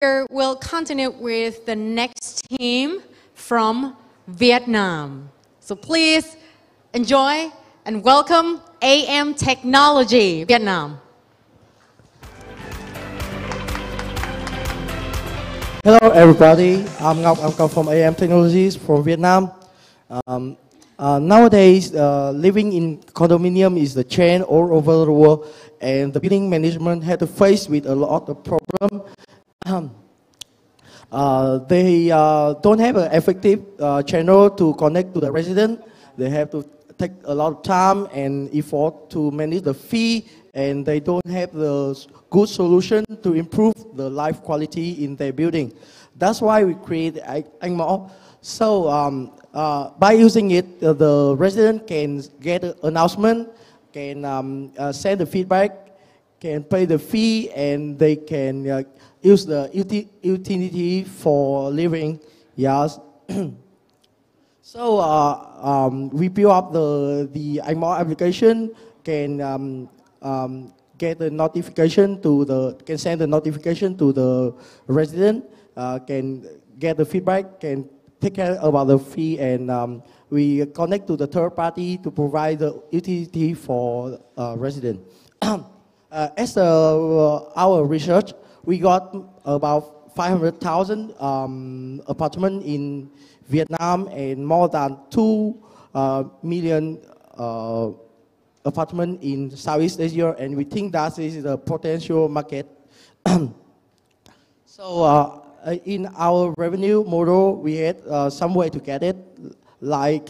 We'll continue with the next team from Vietnam. So please enjoy and welcome AM Technology, Vietnam. Hello everybody, I'm Ngọc, I'm come from AM Technologies from Vietnam. Nowadays, living in condominium is the trend all over the world, and the building management had to face with a lot of problems. They don't have an effective channel to connect to the resident. They have to take a lot of time and effort to manage the fee, and they don't have the good solution to improve the life quality in their building. That's why we create Angmo. So by using it, the resident can get an announcement, can send the feedback, can pay the fee, and they can use the utility for living. Yes. So we build up the Angmo application, can get the notification to can send the notification to the resident, can get the feedback, can take care about the fee, and we connect to the third party to provide the utility for resident. As our research, we got about 500,000 apartments in Vietnam and more than 2 million apartments in Southeast Asia, and we think that is the potential market. So in our revenue model, we had some way to get it, like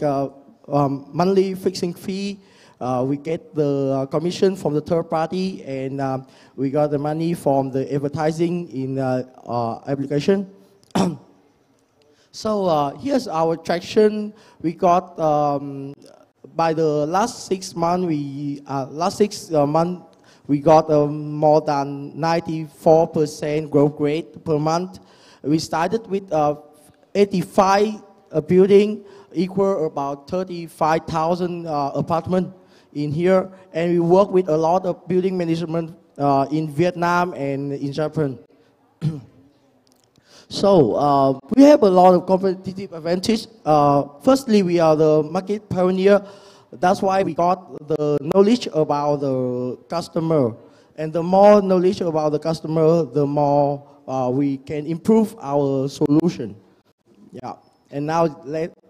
monthly fixing fee. We get the commission from the third party, and we got the money from the advertising in application. So here's our traction. We got by the last 6 months, we got more than 94% growth rate per month. We started with 85 building, equal about 35,000 apartments in here, and we work with a lot of building management in Vietnam and in Japan. So we have a lot of competitive advantage. Firstly, we are the market pioneer. That's why we got the knowledge about the customer, and the more knowledge about the customer, the more we can improve our solution. Yeah, and now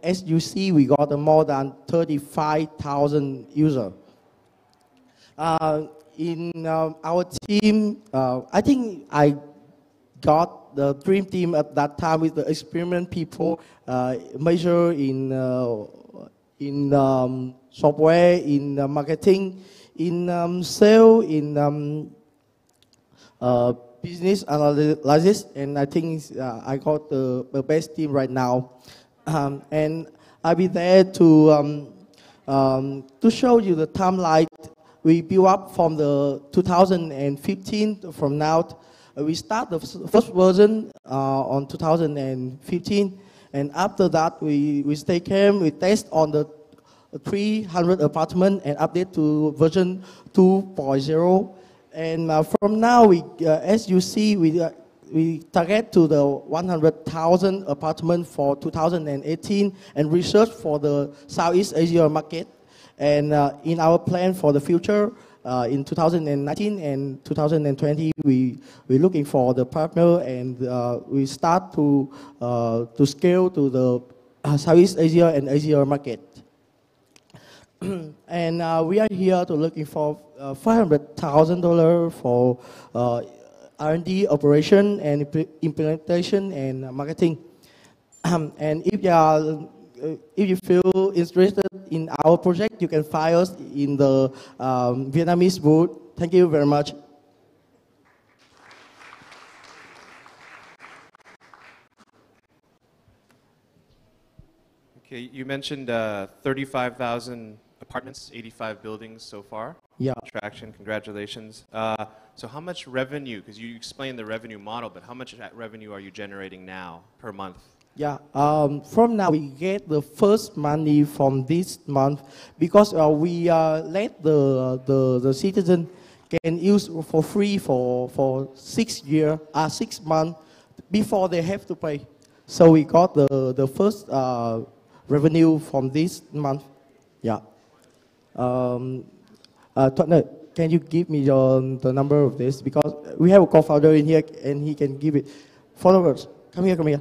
as you see, we got more than 35,000 users. In our team, I think I got the dream team at that time with the experiment people, major in software, in marketing, in sales, in business analysis, and I think I got the best team right now. And I'll be there to show you the timeline. We built up from the 2015 from now. We start the first version on 2015, and after that we stay calm. We test on the 300 apartment and update to version 2.0. And from now, as you see, we target to the 100,000 apartment for 2018 and research for the Southeast Asia market. And in our plan for the future, in 2019 and 2020, we're looking for the partner, and we start to scale to the Southeast Asia and Asia market. And we are here to looking for $500,000 for R&D operation and implementation and marketing. And if you feel interested in our project, you can find us in the Vietnamese booth. Thank you very much. Okay, you mentioned 35,000 apartments, 85 buildings so far. Yeah. Traction, congratulations. So how much revenue, because you explained the revenue model, but how much revenue are you generating now per month? Yeah, from now we get the first money from this month because we let the citizen can use for free for 6 months before they have to pay. So we got the first revenue from this month. Yeah. Thuận, can you give me the number of this? Because we have a co-founder in here and he can give it. Followers, come here, come here.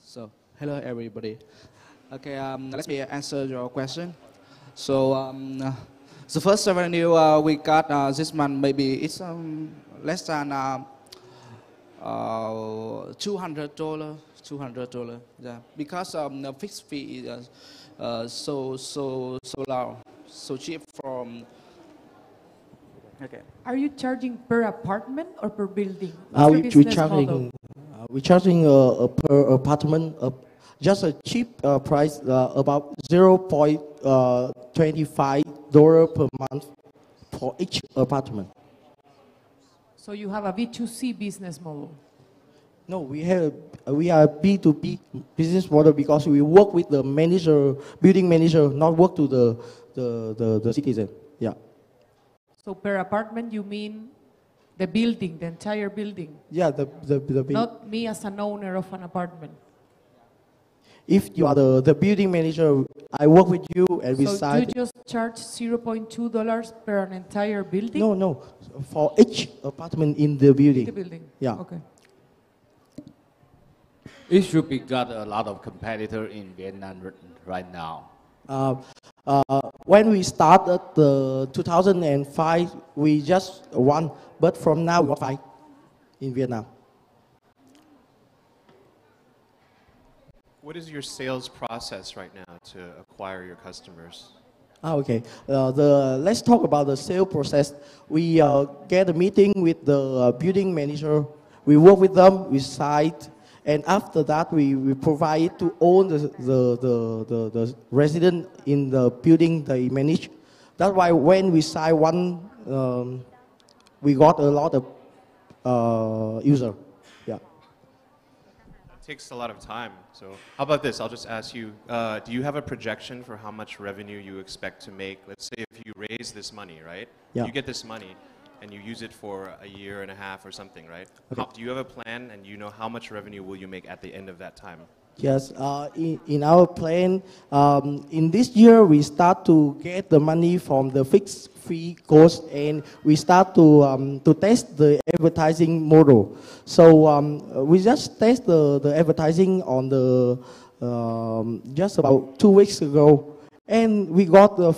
So, hello everybody. Okay, let me answer your question. So, the first revenue we got this month, maybe it's less than $200. Yeah, because the fixed fee is so low, so cheap from. Okay. Are you charging per apartment or per building? We're charging per apartment, just a cheap price, about $0.25 per month for each apartment. So you have a B2C business model? No, we are B2B business model because we work with the manager, building manager, not work to the citizen. Yeah. So per apartment you mean the building, the entire building? Yeah, the building. Not me as an owner of an apartment. If you are the building manager, I work with you and we So decide. you just charge $0.2 per an entire building? No, for each apartment in the building. The building. Yeah. Okay. It should be got a lot of competitor in Vietnam right now. When we started the 2005, we just won, but from now we got 5 in Vietnam. What is your sales process right now to acquire your customers? Okay. Let's talk about the sales process. We get a meeting with the building manager. We work with them, we site, and after that we provide to all the resident in the building they manage. That's why when we sign one, we got a lot of user. Yeah. That takes a lot of time. So how about this? I'll just ask you, do you have a projection for how much revenue you expect to make? Let's say if you raise this money, right? Yeah. You get this money and you use it for a year and a half or something, right? Okay. Do you have a plan and you know how much revenue will you make at the end of that time? Yes, in our plan, in this year we start to get the money from the fixed fee cost, and we start to test the advertising model. So we just test the advertising on the just about 2 weeks ago, and we got the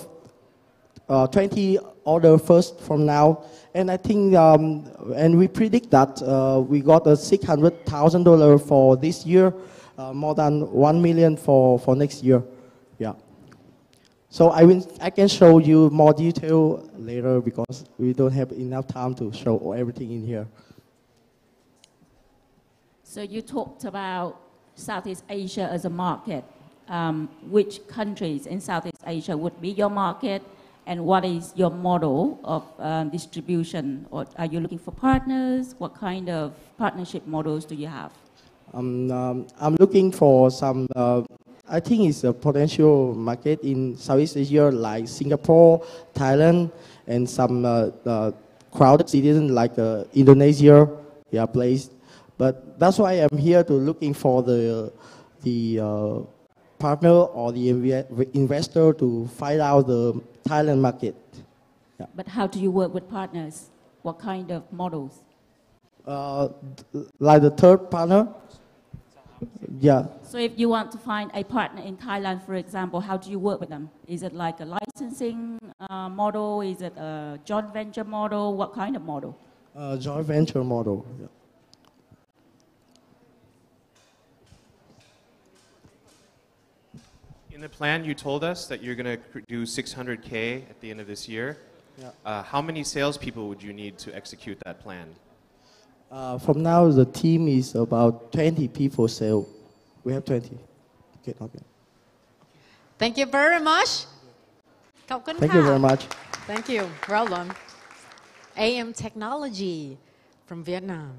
20 order first from now, and I think and we predict that we got a $600,000 for this year. More than 1 million for next year. Yeah. So I can show you more detail later because we don't have enough time to show everything in here. So you talked about Southeast Asia as a market. Which countries in Southeast Asia would be your market, and what is your model of distribution? Or are you looking for partners? What kind of partnership models do you have? I'm looking for some, I think it's a potential market in Southeast Asia like Singapore, Thailand, and some crowded cities like Indonesia, yeah, place. But that's why I'm here to looking for the partner or the investor to find out the Thailand market. Yeah. But how do you work with partners? What kind of models? Like the third partner. Yeah. So if you want to find a partner in Thailand, for example, how do you work with them? Is it like a licensing model? Is it a joint venture model? What kind of model? Joint venture model. Yeah. In the plan, you told us that you're going to do 600K at the end of this year. Yeah. How many salespeople would you need to execute that plan? From now, the team is about 20 people. So we have 20. Okay. Thank you very much. Thank you very much. Thank you. Well done. AM Technology from Vietnam.